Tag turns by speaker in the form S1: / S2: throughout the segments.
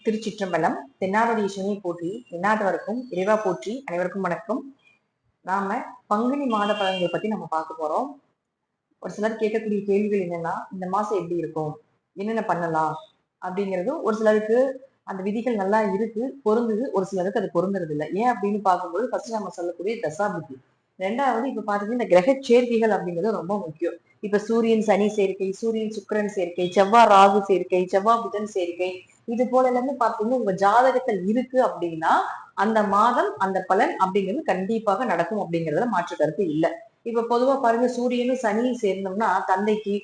S1: திருச்சிற்றம்பலம். தென்னாடுடைய ஈசனை போற்றி, எந்நாட்டவருக்கும் இறைவா போற்றி. அனைவருக்கும் வணக்கம். நாம பங்குனி மாத பலன்களை பத்தி நம்ம பார்க்க போறோம். ஒரு சிலர் கேட்கக்கூடிய கேள்விகள் என்னன்னா, இந்த மாசம் எப்படி இருக்கும், என்னென்ன பண்ணலாம் அப்படிங்கிறது. ஒரு சிலருக்கு அந்த விதிகள் நல்லா இருக்கு, பொருந்துது. ஒரு சிலருக்கு அது பொருந்துறது இல்லை. ஏன் அப்படின்னு பார்க்கும்போது ஃபர்ஸ்ட் நம்ம சொல்லக்கூடிய தசாபுத்தி. ரெண்டாவது இப்ப பாத்தீங்கன்னா இந்த கிரக சேர்க்கைகள் அப்படிங்கிறது ரொம்ப முக்கியம். இப்ப சூரியன் சனி சேர்க்கை, சூரியன் சுக்கிரன் சேர்க்கை, செவ்வாய் ராகு சேர்க்கை, செவ்வாய் புதன் சேர்க்கை, இது போல எல்லாமே பாத்தீங்கன்னா உங்க ஜாதகத்தில் இருக்கு அப்படின்னா அந்த மாதம் அந்த பலன் அப்படிங்கிறது கண்டிப்பாக நடக்கும் அப்படிங்கறதுல மாற்று கருத்து இல்லை. இப்ப பொதுவா பாருங்க, சூரியனும் சனியும் சேர்ந்தோம்னா தந்தைக்கு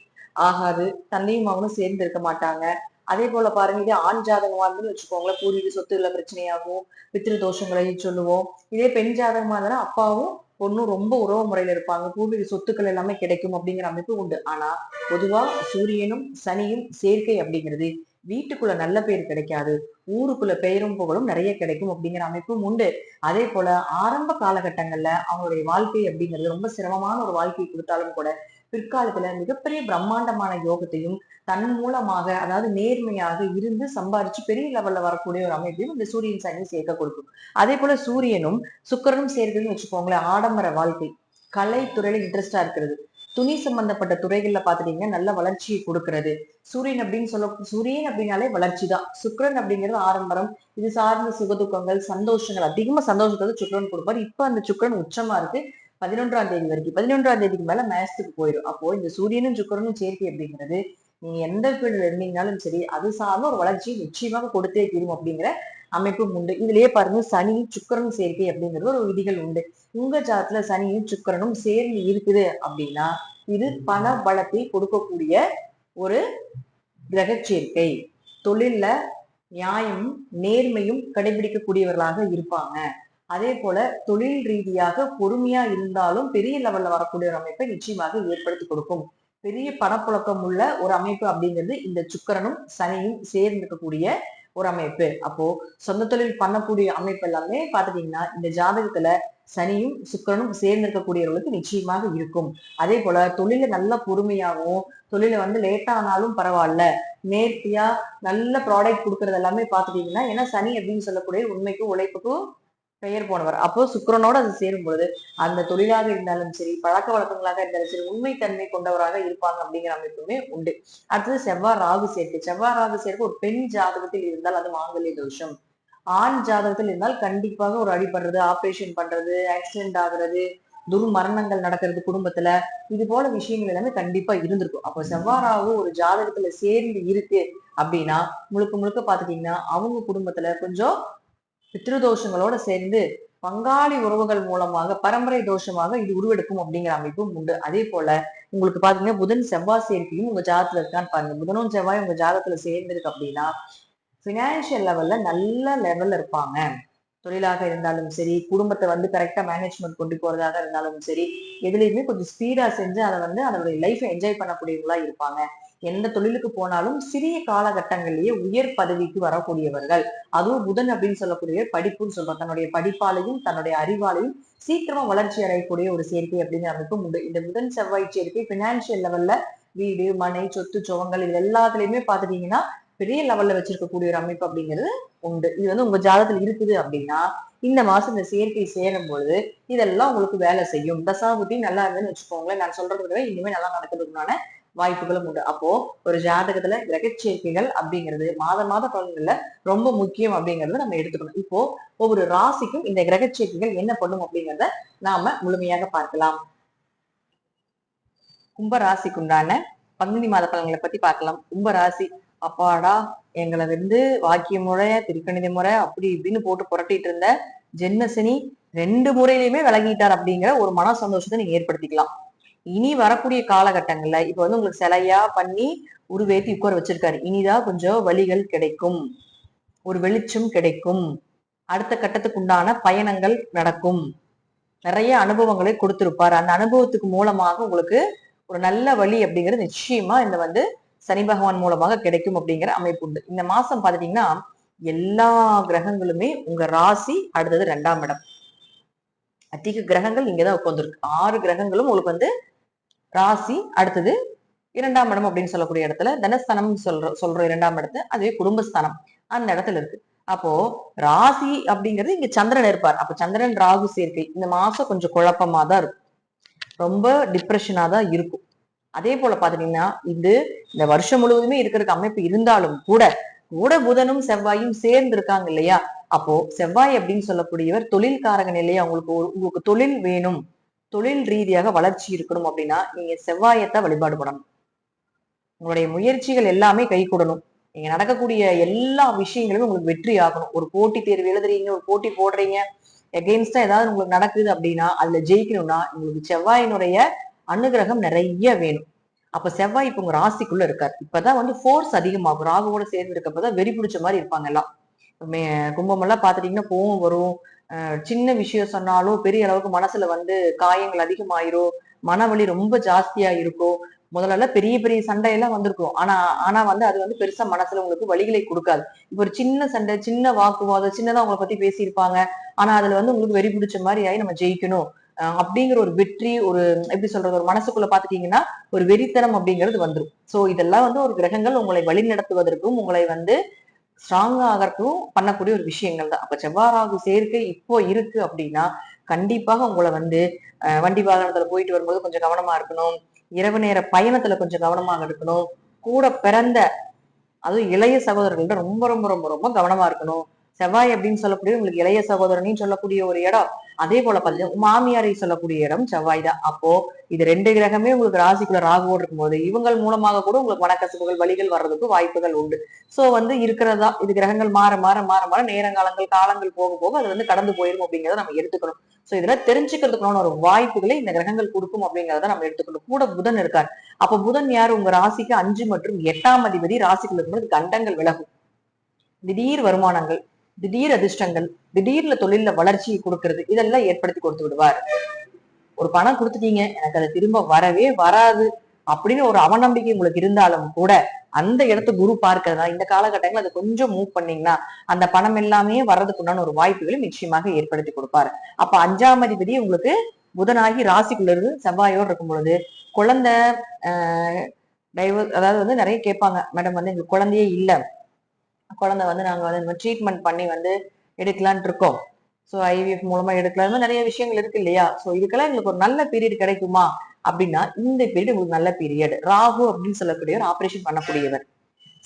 S1: ஆகாது, தந்தையும் அவனும் சேர்ந்து இருக்க மாட்டாங்க. அதே போல பாருங்க, இதே ஆண் ஜாதகமா இருந்துன்னு வச்சுக்கோங்களேன், பூர்வீக சொத்துக்களை பிரச்சனையாகும், பித்ரு தோஷங்களை சொல்லுவோம். இதே பெண் ஜாதகமா இருந்தா அப்பாவும் பொண்ணும் ரொம்ப உறவு முறையில இருப்பாங்க, பூர்வீக சொத்துக்கள் எல்லாமே கிடைக்கும் அப்படிங்கிற அமைப்பு உண்டு. ஆனா பொதுவா சூரியனும் சனியும் சேர்க்கை அப்படிங்கிறது வீட்டுக்குள்ள நல்ல பேர் கிடைக்காது, ஊருக்குள்ள பெயரும் புகழும் நிறைய கிடைக்கும் அப்படிங்கிற அமைப்பும் உண்டு. அதே போல ஆரம்ப காலகட்டங்கள்ல அவங்களுடைய வாழ்க்கை அப்படிங்கிறது ரொம்ப சிரமமான ஒரு வாழ்க்கையை கொடுத்தாலும் கூட பிற்காலத்துல மிகப்பெரிய பிரம்மாண்டமான யோகத்தையும் தன் மூலமாக, அதாவது நேர்மையாக இருந்து சம்பாதிச்சு பெரிய லெவல்ல வரக்கூடிய ஒரு அமைப்பையும் இந்த சூரியன் சனி சேர்க்க கொடுக்கும். அதே போல சூரியனும் சுக்கிரனும் சேர்க்குதுன்னு வச்சுக்கோங்களேன், ஆடம்பர வாழ்க்கை, கலைத்துறையில இன்ட்ரெஸ்டா இருக்கிறது, துணி சம்பந்தப்பட்ட துறைகள்ல பாத்துட்டீங்கன்னா நல்ல வளர்ச்சியை கொடுக்கிறது. சூரியன் அப்படின்னாலே வளர்ச்சி தான். சுக்கிரன் அப்படிங்கிறது ஆடம்பரம், இது சார்ந்த சுகதுக்கங்கள், சந்தோஷங்கள், அதிகமா சந்தோஷத்தை சுக்கிரன் கொடுப்பாரு. இப்ப அந்த சுக்கிரன் உச்சமா இருக்கு 11ஆம் தேதி வரைக்கும். 11ஆம் தேதிக்கு மேல மேசத்துக்கு போயிடும். அப்போ இந்த சூரியனும் சுக்கிரனும் சேர்க்கை அப்படிங்கிறது நீங்க எந்த ஃபீல்ட்ல இருந்தீங்கனாலும் சரி அது சார்ந்த ஒரு வளர்ச்சியை நிச்சயமாக கொடுத்தே தீரும் அப்படிங்கிற அமைப்பும் உண்டு. இதுலயே பாருங்க, சனி சுக்கிரன் சேர்க்கை அப்படிங்கிறது ஒரு விதிகள் உண்டு. உங்க ஜாதத்துல சனியும் சுக்கிரனும் சேர்ந்து இருக்குது அப்படின்னா இது பண பலத்தை கொடுக்கக்கூடிய ஒரு கிரக சேர்க்கை. தொழில்ல நியாயம் நேர்மையும் கடைபிடிக்கக்கூடியவர்களாக இருப்பாங்க. அதே போல தொழில் ரீதியாக பொறுமையா இருந்தாலும் பெரிய லெவல்ல வரக்கூடிய ஒரு அமைப்பை நிச்சயமாக ஏற்படுத்தி கொடுக்கும். பெரிய பணப்புழக்கம் உள்ள ஒரு அமைப்பு அப்படிங்கிறது இந்த சுக்கிரனும் சனியும் சேர்ந்திருக்கக்கூடிய ஒரு அமைப்பு. அப்போ சொந்த தொழில் பண்ணக்கூடிய அமைப்பு எல்லாமே பாத்துட்டீங்கன்னா இந்த ஜாதகத்துல சனியும் சுக்கிரனும் சேர்ந்திருக்கக்கூடியவர்களுக்கு நிச்சயமாக இருக்கும். அதே போல தொழில நல்ல பொறுமையாகவும், தொழில லேட்டா ஆனாலும் பரவாயில்ல, நேர்த்தியா நல்ல ப்ராடக்ட் கொடுக்கறது எல்லாமே பாத்துட்டீங்கன்னா, ஏன்னா சனி அப்படின்னு சொல்லக்கூடிய உண்மைக்கும் உழைப்புக்கும் பெயர் போனவர். அப்போ சுக்கிரனோட அது சேரும் பொழுது அந்த தொழிலாக இருந்தாலும் சரி, பழக்க வழக்கங்களாக இருந்தாலும் சரி, உண்மைத்தன்மை கொண்டவராக இருப்பாங்க அப்படிங்கிற அமைப்புமே உண்டு. அடுத்தது செவ்வாய் ராகு சேர்க்கை. செவ்வாய் ராகு சேர்க்கை ஒரு பெண் ஜாதகத்தில் இருந்தால் அது மாங்கல்ய தோஷம். ஆண் ஜாதகத்தில் இருந்தால் கண்டிப்பாக ஒரு அடிபடுறது, ஆபரேஷன் பண்றது, ஆக்சிடென்ட் ஆகுறது, துர்மரணங்கள் நடக்கிறது குடும்பத்துல, இது போல விஷயங்கள் எல்லாமே கண்டிப்பா இருந்திருக்கும். அப்போ செவ்வாய் ராகு ஒரு ஜாதகத்துல சேர்ந்து இருக்கு அப்படின்னா முழுக்க முழுக்க பாத்துட்டீங்கன்னா அவங்க குடும்பத்துல கொஞ்சம் பித்ருதோஷங்களோட சேர்ந்து பங்காளி உறவுகள் மூலமாக பரம்பரை தோஷமாக இது உருவெடுக்கும் அப்படிங்கிற அமைப்பும் உண்டு. அதே போல உங்களுக்கு பாத்தீங்கன்னா புதன் செவ்வாய் சேர்க்கையும் உங்க ஜாதத்துல இருக்கான்னு பாருங்க. புதனும் செவ்வாய் உங்க ஜாதத்துல சேர்ந்திருக்கு அப்படின்னா பினான்சியல் லெவல்ல நல்ல லெவல்ல இருப்பாங்க. தொழிலாக இருந்தாலும் சரி, குடும்பத்தை கரெக்டா மேனேஜ்மெண்ட் கொண்டு போறதாக இருந்தாலும் சரி, எதுலையுமே கொஞ்சம் ஸ்பீடா செஞ்சு அதை அதனுடைய லைஃபை என்ஜாய் பண்ணக்கூடியவங்களா இருப்பாங்க. எந்த தொழிலுக்கு போனாலும் சிறிய காலகட்டங்களிலேயே உயர் பதவிக்கு வரக்கூடியவர்கள். அதுவும் புதன் அப்படின்னு சொல்லக்கூடிய படிப்புன்னு சொல்றோம். தன்னுடைய படிப்பாலையும் தன்னுடைய அறிவாலையும் சீக்கிரமா வளர்ச்சி அடையக்கூடிய ஒரு சேர்க்கை அப்படிங்கிற அமைப்பும் உண்டு. இந்த புதன் செவ்வாய் சேர்க்கை பினான்சியல் லெவல்ல வீடு, மனை, சொத்து, சுகங்கள் இது எல்லாத்துலயுமே பாத்துட்டீங்கன்னா பெரிய லெவல்ல வச்சிருக்கக்கூடிய ஒரு அமைப்பு அப்படிங்கிறது உண்டு. இது உங்க ஜாதகத்துல இருக்குது அப்படின்னா இந்த மாசம் இந்த சேர்க்கை சேரும் பொழுது இதெல்லாம் உங்களுக்கு வேலை செய்யும். தசாபுத்தி நல்லா இருந்துன்னு வச்சுக்கோங்களேன், நான் சொல்றதை விட இனிமே நல்லா நடக்கிறதுக்கான வாய்ப்புகளும் உண்டு. அப்போ ஒரு ஜாதகத்துல கிரக சேர்க்கைகள் அப்படிங்கிறது மாத பலன்கள்ல ரொம்ப முக்கியம் அப்படிங்கறத நம்ம எடுத்துக்கணும். இப்போ ஒவ்வொரு ராசிக்கும் இந்த கிரக சேர்க்கைகள் என்ன பண்ணும் அப்படிங்கிறத நாம முழுமையாக பார்க்கலாம். கும்ப ராசிக்கு உண்டான பங்குனி மாத பலன்களை பத்தி பார்க்கலாம். கும்ப ராசி, அப்பாடா எங்களை வாக்கிய முறை, திருக்கணித முறை அப்படி இப்படின்னு போட்டு புரட்டிட்டு இருந்த ஜென்மசனி 2 முறையிலுமே விலகிட்டார் அப்படிங்கிற ஒரு மன சந்தோஷத்தை நீங்க ஏற்படுத்திக்கலாம். இனி வரக்கூடிய காலகட்டங்கள்ல இப்ப உங்களுக்கு சிலையா பண்ணி உருவேத்தி உட்கார வச்சிருக்காரு. இனிதான் கொஞ்சம் வழிகள் கிடைக்கும், ஒரு வெளிச்சம் கிடைக்கும், அடுத்த கட்டத்துக்கு உண்டான பயணங்கள் நடக்கும், நிறைய அனுபவங்களை கொடுத்திருப்பார். அந்த அனுபவத்துக்கு மூலமாக உங்களுக்கு ஒரு நல்ல வழி அப்படிங்கிறது நிச்சயமா இந்த சனி பகவான் மூலமாக கிடைக்கும் அப்படிங்கிற அமைப்பு உண்டு. இந்த மாசம் பாத்துட்டீங்கன்னா எல்லா கிரகங்களுமே உங்க ராசி அடுத்தது 2ஆம் இடம். அதிக கிரகங்கள் இங்கதான் உட்கார்ந்துருக்கு. 6 கிரகங்களும் உங்களுக்கு ராசி அடுத்தது 2ஆம் இடம் அப்படின்னு சொல்லக்கூடிய இடத்துல தனஸ்தானம் சொல்ற 2ஆம் இடத்து, அதுவே குடும்பஸ்தானம். அந்த இடத்துல இருக்கு. அப்போ ராசி அப்படிங்கிறது இங்க சந்திரன் இருப்பார். அப்ப சந்திரன் ராகு சேர்க்கை இந்த மாசம் கொஞ்சம் குழப்பமா தான் இருக்கும், ரொம்ப டிப்ரெஷனா தான் இருக்கும். அதே போல பாத்தீங்கன்னா இந்த வருஷம் முழுவதுமே இருக்கிறதுக்கு அமைப்பு இருந்தாலும் கூட கூட புதனும் செவ்வாயும் சேர்ந்து இருக்காங்க இல்லையா? அப்போ செவ்வாய் அப்படின்னு சொல்லக்கூடியவர் தொழில்காரக நிலையா, உங்களுக்கு தொழில் வேணும், தொழில் ரீதியாக வளர்ச்சி இருக்கணும் அப்படின்னா நீங்க செவ்வாயத்தான் வழிபாடு பண்ணணும். உங்களுடைய முயற்சிகள் எல்லாமே கை கூடணும். நீங்க நடக்கக்கூடிய எல்லா விஷயங்களுமே உங்களுக்கு வெற்றி ஆகணும். ஒரு போட்டி தேர்வு எழுதுறீங்க, ஒரு போட்டி போடுறீங்க, எகெயின்ஸ்டா ஏதாவது உங்களுக்கு நடக்குது அப்படின்னா அதுல ஜெயிக்கணும்னா உங்களுக்கு செவ்வாயினுடைய அனுகிரகம் நிறைய வேணும். அப்ப செவ்வாய் இப்ப உங்க ராசிக்குள்ள இருக்காரு. இப்பதான் ஃபோர்ஸ் அதிகமாகும். ராகுவோட சேர்ந்து இருக்கப்பதான் வெறி பிடிச்ச மாதிரி இருப்பாங்க எல்லாம். கும்பம் எல்லாம் பாத்துட்டீங்கன்னா கோவம் வரும். சின்ன விஷயம் சொன்னாலும் பெரிய அளவுக்கு மனசுல காயங்கள் அதிகமாயிரும், மனவலி ரொம்ப ஜாஸ்தியா இருக்கும். முதல்ல பெரிய பெரிய சண்டையெல்லாம் வந்திருக்கும். ஆனா ஆனா அது பெருசா மனசுல உங்களுக்கு வலிகளை கொடுக்காது. இப்ப ஒரு சின்ன சண்டை, சின்ன வாக்குவாதம், சின்னதா உங்களை பத்தி பேசியிருப்பாங்க. ஆனா அதுல உங்களுக்கு வெறி பிடிச்ச மாதிரி ஆகி நம்ம ஜெயிக்கணும் அப்படிங்கிற ஒரு வெற்றி, ஒரு எப்படி சொல்றது, ஒரு மனசுக்குள்ள பாத்துட்டீங்கன்னா ஒரு வெறித்தனம் அப்படிங்கிறது வந்துடும். சோ இதெல்லாம் ஒரு கிரகங்கள் உங்களை வழி நடத்துவதற்கும் உங்களை ஸ்ட்ராங் ஆகிறதுக்கும் பண்ணக்கூடிய ஒரு விஷயங்கள் தான். அப்ப செவ்வாறாகு சேர்க்கை இப்போ இருக்கு அப்படின்னா கண்டிப்பாக உங்களை வண்டி வாகனத்துல போயிட்டு வரும்போது கொஞ்சம் கவனமா இருக்கணும். இரவு நேர பயணத்துல கொஞ்சம் கவனமாக இருக்கணும். கூட பிறந்த அதுவும் இளைய சகோதரர்கள்ட்ட ரொம்ப ரொம்ப ரொம்ப ரொம்ப கவனமா இருக்கணும். செவ்வாய் அப்படின்னு சொல்லக்கூடிய உங்களுக்கு இளைய சகோதரனையும் சொல்லக்கூடிய ஒரு இடம். அதே போல பாத்தீங்கன்னா மாமியாரை சொல்லக்கூடிய இடம் செவ்வாய் தான். அப்போ இது 2 கிரகமே உங்களுக்கு ராசிக்குள்ள ராகுவோடு இருக்கும்போது இவங்கள் மூலமாக கூட உங்களுக்கு மனக்கசப்புகள் வழிகள் வர்றதுக்கு வாய்ப்புகள் உண்டு. சோ இருக்கிறதா இது கிரகங்கள் மாற மாற மாற மாற நேரங்காலங்கள் காலங்கள் போக போக அது கடந்து போயிடும் அப்படிங்கிறத நம்ம எடுத்துக்கணும். சோ இதெல்லாம் தெரிஞ்சுக்கிறதுக்கான ஒரு வாய்ப்புகளை இந்த கிரகங்கள் கொடுக்கும் அப்படிங்கிறத நம்ம எடுத்துக்கணும். கூட புதன் இருக்காரு. அப்ப புதன் யார்? உங்க ராசிக்கு 5 மற்றும் 8ஆம் அதிபதி. ராசிக்குள்ள இருக்கும்போது கண்டங்கள் விலகும், திடீர் வருமானங்கள், திடீர் அதிர்ஷ்டங்கள், திடீர்ல தொழில வளர்ச்சியை கொடுக்கறது இதெல்லாம் ஏற்படுத்தி கொடுத்து விடுவார். ஒரு பணம் கொடுத்துட்டீங்க, எனக்கு அது திரும்ப வரவே வராது அப்படின்னு ஒரு அவநம்பிக்கை உங்களுக்கு இருந்தாலும் கூட அந்த இடத்த குரு பார்க்கிறதா இந்த காலகட்டங்கள் அதை கொஞ்சம் மூவ் பண்ணீங்கன்னா அந்த பணம் எல்லாமே வர்றதுக்குண்டான ஒரு வாய்ப்புகளை நிச்சயமாக ஏற்படுத்தி கொடுப்பாரு. அப்ப 5ஆம் அதிபதி உங்களுக்கு புதனாகி ராசிக்குள்ள இருந்து செவ்வாயோடு இருக்கும் பொழுது குழந்தை அதாவது நிறைய கேட்பாங்க, மேடம் எங்களுக்கு குழந்தையே இல்லை, குழந்தை நாங்க ட்ரீட்மெண்ட் பண்ணி எடுக்கலான் இருக்கோம், ஸோ ஐவிஎஃப் மூலமா எடுக்கலாம், நிறைய விஷயங்கள் இருக்கு இல்லையா? ஸோ இதுக்கெல்லாம் எங்களுக்கு ஒரு நல்ல பீரியட் கிடைக்குமா அப்படின்னா இந்த பீரியட் உங்களுக்கு நல்ல பீரியட். ராகு அப்படின்னு சொல்லக்கூடியவர் ஆபரேஷன் பண்ணக்கூடியவர்,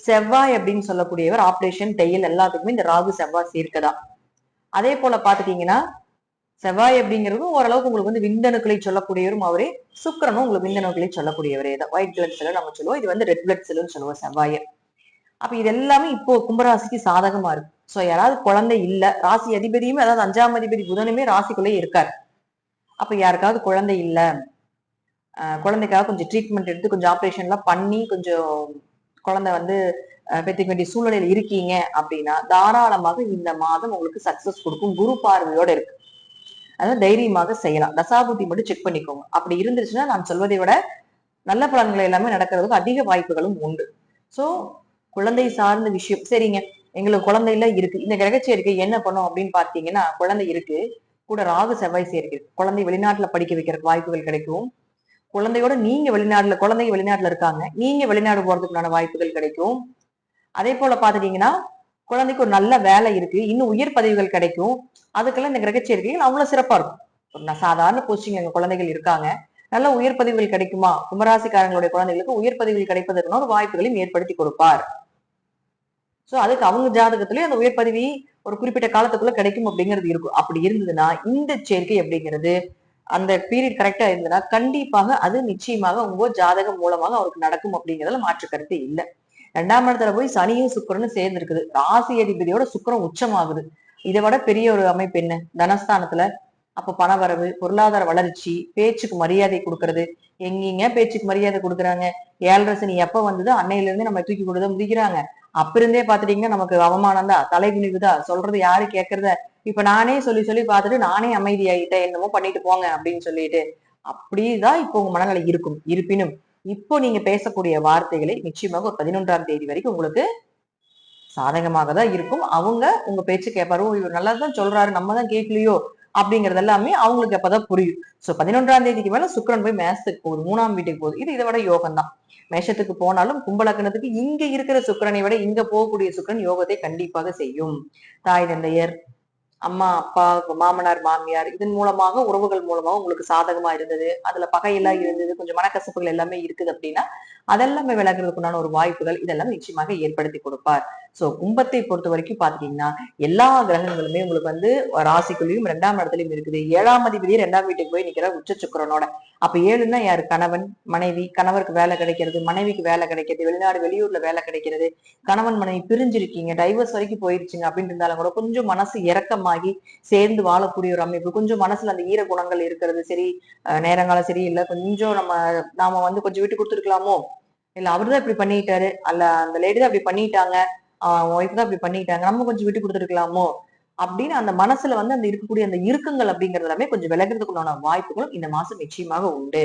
S1: செவ்வாய் அப்படின்னு சொல்லக்கூடியவர் ஆபரேஷன் தையல் எல்லாத்துக்குமே இந்த ராகு செவ்வாய் சேர்க்கதா. அதே போல பாத்துட்டீங்கன்னா செவ்வாய் அப்படிங்கிறதும் ஓரளவுக்கு உங்களுக்கு விந்தணுக்களை சொல்லக்கூடியவரும் அவரே, சுக்கிரனும் உங்களுக்கு விந்தணுக்களை சொல்லக்கூடியவரே தான். ஒயிட் பிளட் செல் நம்ம சொல்லுவோம், இது ரெட் பிளட் செல்னு சொல்லுவோம் செவ்வாயை. அப்ப இது எல்லாமே இப்போ கும்பராசிக்கு சாதகமா இருக்கு. சோ யாராவது குழந்தை இல்ல, ராசி அதிபதியுமே அதாவது 5ஆம் அதிபதி புதனுமே ராசிக்குள்ளே இருக்காரு. அப்ப யாருக்காவது குழந்தை இல்ல, குழந்தைக்காக கொஞ்சம் ட்ரீட்மெண்ட் எடுத்து கொஞ்சம் ஆப்ரேஷன் எல்லாம் பண்ணி கொஞ்சம் குழந்தை பெற்றுக்க வேண்டிய சூழ்நிலையில இருக்கீங்க அப்படின்னா தாராளமாக இந்த மாதம் உங்களுக்கு சக்சஸ் கொடுக்கும். குரு பார்வையோட இருக்கு, அதாவது தைரியமாக செய்யலாம். தசாபுத்தி மட்டும் செக் பண்ணிக்கோங்க. அப்படி இருந்துச்சுன்னா நான் சொல்வதை விட நல்ல பலன்கள் எல்லாமே நடக்கிறதுக்கு அதிக வாய்ப்புகளும் உண்டு. சோ குழந்தை சார்ந்த விஷயம் சரிங்க, எங்களுக்கு குழந்தை எல்லாம் இருக்கு, இந்த கிரகச்சேர்க்கை என்ன பண்ணும் அப்படின்னு பாத்தீங்கன்னா குழந்தை இருக்கு, கூட ராகு செவ்வாய் சேர்க்கை, குழந்தை வெளிநாட்டுல படிக்க வைக்கிறதுக்கு வாய்ப்புகள் கிடைக்கும். குழந்தையோட நீங்க குழந்தைங்க வெளிநாட்டுல இருக்காங்க, நீங்க வெளிநாடு போறதுக்குண்டான வாய்ப்புகள் கிடைக்கும். அதே போல பாத்துட்டீங்கன்னா குழந்தைக்கு ஒரு நல்ல வேலை இருக்கு, இன்னும் உயர் பதவிகள் கிடைக்கும். அதுக்கெல்லாம் இந்த கிரகச்சேர்க்கைகள் அவ்வளவு சிறப்பா இருக்கும். சாதாரண போஸ்டிங் எங்க குழந்தைகள் இருக்காங்க, நல்ல உயர் பதவிகள் கிடைக்குமா? கும்பராசிக்காரங்களுடைய குழந்தைகளுக்கு உயர் பதவிகள் கிடைப்பதற்கான ஒரு வாய்ப்புகளையும் ஏற்படுத்தி கொடுப்பார். சோ அதுக்கு அவங்க ஜாதகத்திலேயே அந்த உயர் பதவி ஒரு குறிப்பிட்ட காலத்துக்குள்ள கிடைக்கும் அப்படிங்கிறது இருக்கும். அப்படி இருந்ததுன்னா இந்த சேர்க்கை அப்படிங்கிறது அந்த பீரியட் கரெக்டா இருந்ததுன்னா கண்டிப்பாக அது நிச்சயமாக உங்க ஜாதகம் மூலமாக அவருக்கு நடக்கும் அப்படிங்கிறதுல மாற்று கருத்து இல்லை. 2ஆம் இடத்துல போய் சனியும் சுக்கிரனும் சேர்ந்து இருக்குது, ராசி அதிபதியோட சுக்கிரன் உச்சமாகுது. இதை விட பெரிய ஒரு அமைப்பு என்ன? தனஸ்தானத்துல அப்ப பணவரவு, பொருளாதார வளர்ச்சி, பேச்சுக்கு மரியாதை கொடுக்கறது. எங்கீங்க பேச்சுக்கு மரியாதை கொடுக்குறாங்க? 7.5 சனி எப்ப வந்தது அன்னையில இருந்து நம்ம தூக்கி கொடுத்தா முடிக்கிறாங்க. அப்ப இருந்தே பாத்துட்டீங்கன்னா நமக்கு அவமானம் தான், தலை குனிவுதா, சொல்றது யாரு கேட்கறத? இப்ப நானே சொல்லி சொல்லி பார்த்துட்டு நானே அமைதியாயிட்டேன், என்னமோ பண்ணிட்டு போங்க அப்படின்னு சொல்லிட்டு அப்படிதான் இப்போ உங்க மனநிலை இருக்கும். இருப்பினும் இப்போ நீங்க பேசக்கூடிய வார்த்தைகளை நிச்சயமாக ஒரு 11ஆம் தேதி வரைக்கும் உங்களுக்கு சாதகமாக தான் இருக்கும். அவங்க உங்க பேச்சு கேட்பாரு, இவர் நல்லதுதான் சொல்றாரு, நம்ம தான் கேட்கலையோ அப்படிங்கறது எல்லாமே அவங்களுக்கு அப்பதான் புரியும். சோ 11ஆம் தேதிக்கு மேல சுக்கிரன் போய் மேசத்துக்கு போகுது, 3ஆம் வீட்டுக்கு போகுது. இது இதை விட யோகம் தான். மேஷத்துக்கு போனாலும் கும்ப லக்னத்துக்கு இங்க இருக்கிற சுக்கிரனை விட இங்க போகக்கூடிய சுக்கிரன் யோகத்தை கண்டிப்பாக செய்யும். தாய் தந்தையர், அம்மா அப்பா, மாமனார் மாமியார் இதன் மூலமாக உறவுகள் மூலமாக உங்களுக்கு சாதகமா இருந்தது, அதுல பகையெல்லாம் இருந்தது, கொஞ்சம் மனக்கசப்புகள் எல்லாமே இருக்குது அப்படின்னா அதெல்லாமே விலகிறதுக்குண்டான ஒரு வாய்ப்புகள் இதெல்லாம் நிச்சயமாக ஏற்படுத்தி கொடுப்பார். சோ கும்பத்தை பொறுத்த வரைக்கும் பாத்தீங்கன்னா எல்லா கிரகங்களுமே உங்களுக்கு வந்து ராசிக்குள்ளேயும் 2ஆம் இடத்துலயும் இருக்குது. 7ஆம் அதிபதியே 2ஆம் வீட்டுக்கு போய் நிக்கிற உச்ச சுக்கிரனோட. அப்ப 7ன்னா யாரு? கணவன் மனைவி, கணவருக்கு வேலை கிடைக்கிறது, மனைவிக்கு வேலை கிடைக்கிறது, வெளிநாடு வெளியூர்ல வேலை கிடைக்கிறது, கணவன் மனைவி பிரிஞ்சிருக்கீங்க, டைவர்ஸ் வரைக்கும் போயிருச்சுங்க அப்படின்னு இருந்தாலும் கூட கொஞ்சம் மனசு இறக்கமாகி சேர்ந்து வாழக்கூடிய ஒரு அமைப்பு, கொஞ்சம் மனசுல அந்த ஈர குணங்கள் இருக்கிறது சரி, நேரங்காலம் சரி இல்ல கொஞ்சம் நாம வந்து கொஞ்சம் விட்டு கொடுத்துருக்கலாமோ, இல்ல அவருதான் இப்படி பண்ணிட்டாரு, அல்ல அந்த லேடி தான் இப்படி பண்ணிட்டாங்க, ஒய்ஃப் தான் இப்படி பண்ணிட்டாங்க, நம்ம கொஞ்சம் விட்டு கொடுத்துருக்கலாமோ அப்படின்னு அந்த மனசுல வந்து அந்த இருக்கக்கூடிய அந்த இறுக்கங்கள் அப்படிங்கிறது எல்லாமே கொஞ்சம் விலகிறதுக்குண்டான வாய்ப்புகளும் இந்த மாசம் நிச்சயமாக உண்டு.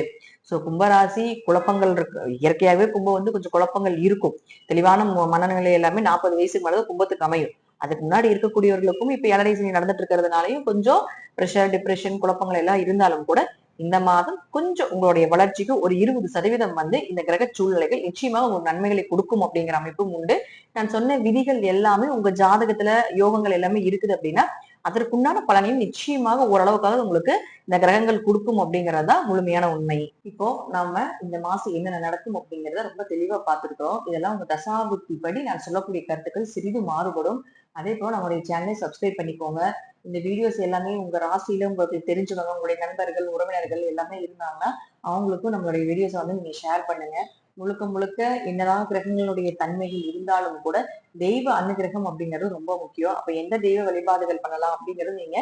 S1: சோ கும்பராசி குழப்பங்கள் இருக்கு, இயற்கையாகவே கும்பம் வந்து கொஞ்சம் குழப்பங்கள் இருக்கும். தெளிவான மனநிலை எல்லாமே 40 வயசுக்கு மேலதான் கும்பத்துக்கு அமையும். அதுக்கு முன்னாடி இருக்கக்கூடியவர்களுக்கும் இப்ப 7.5 சனி நடந்துட்டு இருக்கிறதுனாலயும் கொஞ்சம் பிரஷர், டிப்ரெஷன், குழப்பங்கள் எல்லாம் இருந்தாலும் கூட இந்த மாதம் கொஞ்சம் உங்களுடைய வளர்ச்சிக்கு ஒரு 20% வந்து இந்த கிரக சூழ்நிலைகள் நிச்சயமாக உங்களுக்கு நன்மைகளை கொடுக்கும் அப்படிங்கிற அமைப்பும் உண்டு. நான் சொன்ன விதிகள் எல்லாமே உங்க ஜாதகத்துல யோகங்கள் எல்லாமே இருக்குது அப்படின்னா அதற்குண்டான பலனையும் நிச்சயமாக ஓரளவுக்காக உங்களுக்கு இந்த கிரகங்கள் கொடுக்கும் அப்படிங்கறதுதான் முழுமையான உண்மை. இப்போ நாம இந்த மாசம் என்னென்ன நடக்கும் அப்படிங்கறத ரொம்ப தெளிவா பார்த்துருக்கோம். இதெல்லாம் உங்க தசாபுத்தி படி நான் சொல்லக்கூடிய கருத்துக்கள் சிறிது மாறுபடும். அதே போல நம்மளுடைய சேனலை சப்ஸ்கிரைப் பண்ணிக்கோங்க. இந்த வீடியோஸ் எல்லாமே உங்க ராசியில உங்களுக்கு தெரிஞ்சவங்க, உங்களுடைய நண்பர்கள், உறவினர்கள் எல்லாமே இருந்தாங்கன்னா அவங்களுக்கும் நம்மளுடைய வீடியோஸை வந்து நீங்க ஷேர் பண்ணுங்க. முழுக்க முழுக்க என்னதான் கிரகங்களுடைய தன்மைகள் இருந்தாலும் கூட தெய்வ அனுகிரகம் அப்படிங்கிறது ரொம்ப முக்கியம். அப்ப எந்த தெய்வ வழிபாடுகள் பண்ணலாம் அப்படிங்கறது நீங்க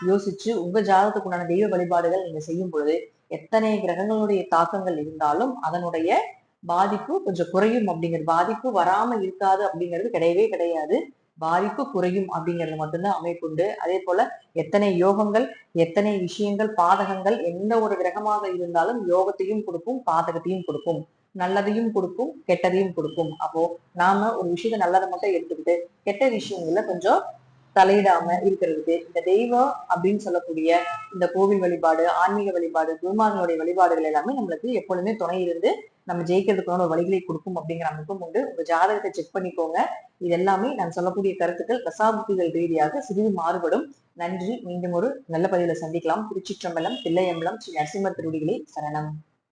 S1: யோசிச்சு உங்க ஜாதகத்துக்கு உண்டான தெய்வ வழிபாடுகள் நீங்க செய்யும் பொழுது எத்தனை கிரகங்களுடைய தாக்கங்கள் இருந்தாலும் அதனுடைய பாதிப்பு கொஞ்சம் குறையும். அப்படிங்கிறது பாதிப்பு வராம இருக்காது அப்படிங்கிறது கிடையவே கிடையாது. பாதிப்பு குறையும் அப்படிங்கிறது மட்டும்தான் அமைப்புண்டு. அதே போல எத்தனை யோகங்கள், எத்தனை விஷயங்கள், பாதகங்கள் எந்த ஒரு கிரகமாக இருந்தாலும் யோகத்தையும் கொடுக்கும், பாதகத்தையும் கொடுக்கும், நல்லதையும் கொடுக்கும், கெட்டதையும் கொடுக்கும். அப்போ நாம ஒரு விஷயத்த நல்லதை மட்டும் எடுத்துக்கிட்டு கெட்ட விஷயங்கள்ல கொஞ்சம் தலையிடாம இருக்கிறதுக்கு இந்த தெய்வம் அப்படின்னு சொல்லக்கூடிய இந்த கோவில் வழிபாடு, ஆன்மீக வழிபாடு, குருமார்களுடைய வழிபாடுகள் எல்லாமே நம்மளுக்கு எப்பொழுதுமே துணை இருந்து நம்ம ஜெயிக்கிறதுக்கான ஒரு வழிகளை கொடுக்கும் அப்படிங்கிற அமைப்பும் உண்டு. உங்க ஜாதகத்தை செக் பண்ணிக்கோங்க. இது எல்லாமே நான் சொல்லக்கூடிய கருத்துக்கள் தசாபுத்திகள் ரீதியாக சிறிது மாறுபடும். நன்றி. மீண்டும் ஒரு நல்ல பதிவுல சந்திக்கலாம். திருச்சிற்றம்பலம், தில்லையம்பலம், ஸ்ரீ நரசிம்மர் திருவடிகளே சரணம்.